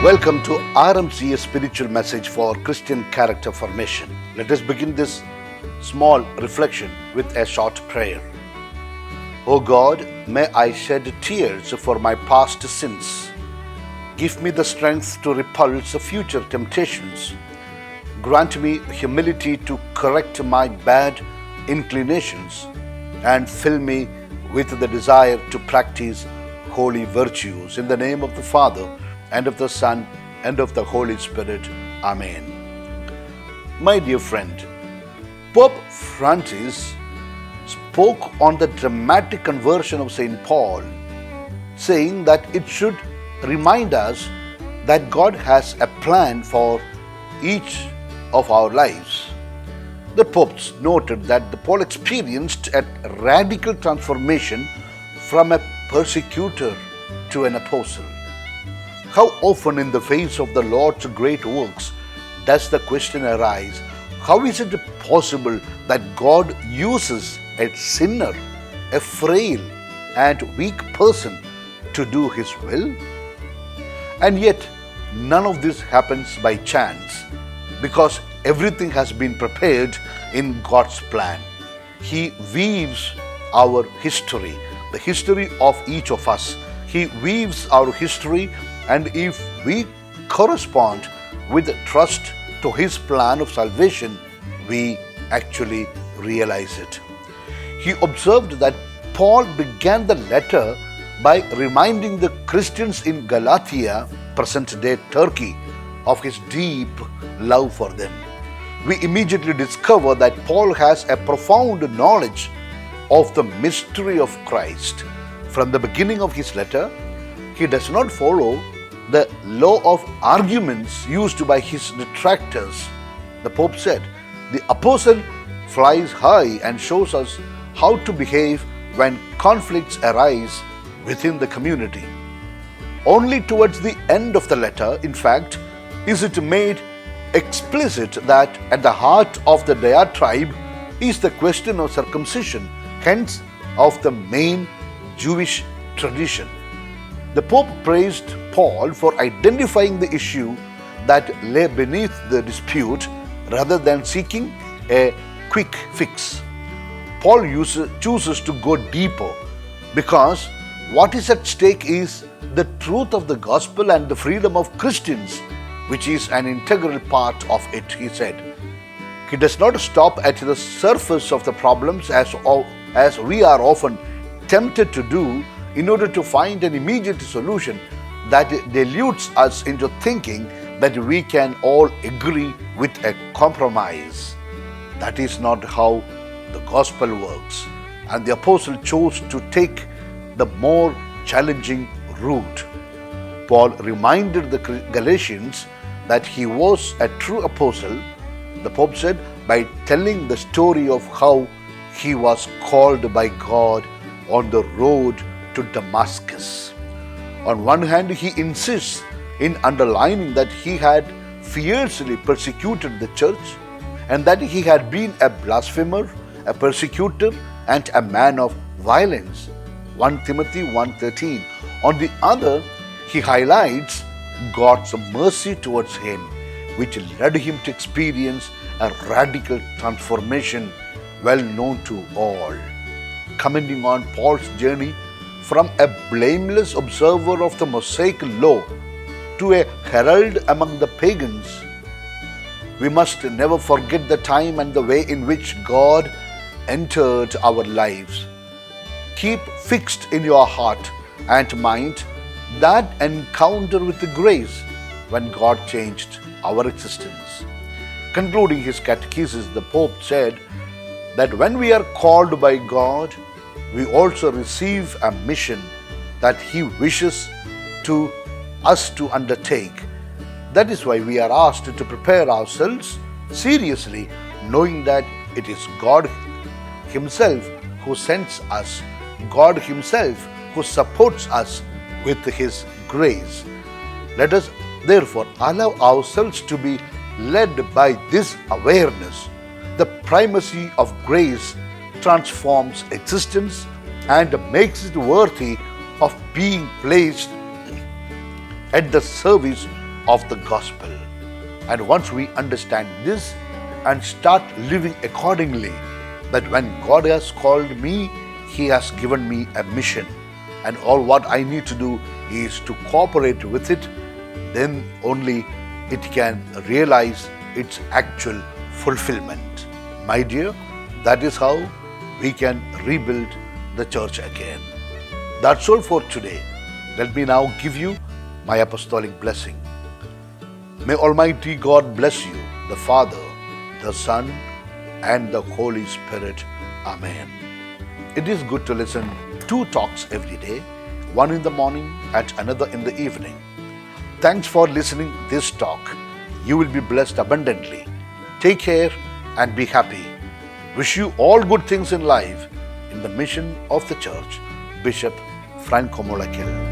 Welcome to RMC, a spiritual message for Christian character formation. Let us begin this small reflection with a short prayer. O God, may I shed tears for my past sins. Give me the strength to repulse future temptations. Grant me humility to correct my bad inclinations and fill me with the desire to practice holy virtues. In the name of the Father, and of the Son, and of the Holy Spirit. Amen. My dear friend, Pope Francis spoke on the dramatic conversion of St. Paul, saying that it should remind us that God has a plan for each of our lives. The popes noted that Paul experienced a radical transformation from a persecutor to an apostle. How often in the face of the Lord's great works does the question arise, how is it possible that God uses a sinner, a frail and weak person to do His will? And yet, none of this happens by chance, because everything has been prepared in God's plan. He weaves our history, the history of each of us. He weaves our history, and if we correspond with trust to His plan of salvation, we actually realize it. He observed that Paul began the letter by reminding the Christians in Galatia, present-day Turkey, of his deep love for them. We immediately discover that Paul has a profound knowledge of the mystery of Christ. From the beginning of his letter, he does not follow the law of arguments used by his detractors. The Pope said, the apostle flies high and shows us how to behave when conflicts arise within the community. Only towards the end of the letter, in fact, is it made explicit that at the heart of the diatribe is the question of circumcision, hence of the main Jewish tradition. The Pope praised Paul for identifying the issue that lay beneath the dispute rather than seeking a quick fix. Paul chooses to go deeper because what is at stake is the truth of the gospel and the freedom of Christians, which is an integral part of it, he said. He does not stop at the surface of the problems as we are often tempted to do in order to find an immediate solution that deludes us into thinking that we can all agree with a compromise. That is not how the gospel works, and the apostle chose to take the more challenging route. Paul reminded the Galatians that he was a true apostle, the Pope said, by telling the story of how he was called by God on the road to Damascus. On one hand, he insists in underlining that he had fiercely persecuted the church and that he had been a blasphemer, a persecutor, and a man of violence. 1 Timothy 1:13. On the other, he highlights God's mercy towards him, which led him to experience a radical transformation well known to all. Commenting on Paul's journey from a blameless observer of the Mosaic law to a herald among the pagans, we must never forget the time and the way in which God entered our lives. Keep fixed in your heart and mind that encounter with the grace when God changed our existence. Concluding his catechesis, the Pope said that when we are called by God, we also receive a mission that He wishes us to undertake. That is why we are asked to prepare ourselves seriously, knowing that it is God Himself who sends us, God Himself who supports us with His grace. Let us therefore allow ourselves to be led by this awareness. The primacy of grace transforms existence and makes it worthy of being placed at the service of the gospel. And once we understand this and start living accordingly, that when God has called me, He has given me a mission, and all what I need to do is to cooperate with it, then only it can realize its actual fulfillment. My dear, that is how we can rebuild the church again. That's all for today. Let me now give you my apostolic blessing. May Almighty God bless you, the Father, the Son, and the Holy Spirit. Amen. It is good to listen 2 talks every day, one in the morning and another in the evening. Thanks for listening this talk. You will be blessed abundantly. Take care and be happy. Wish you all good things in life in the mission of the church. Bishop Franco Molakil.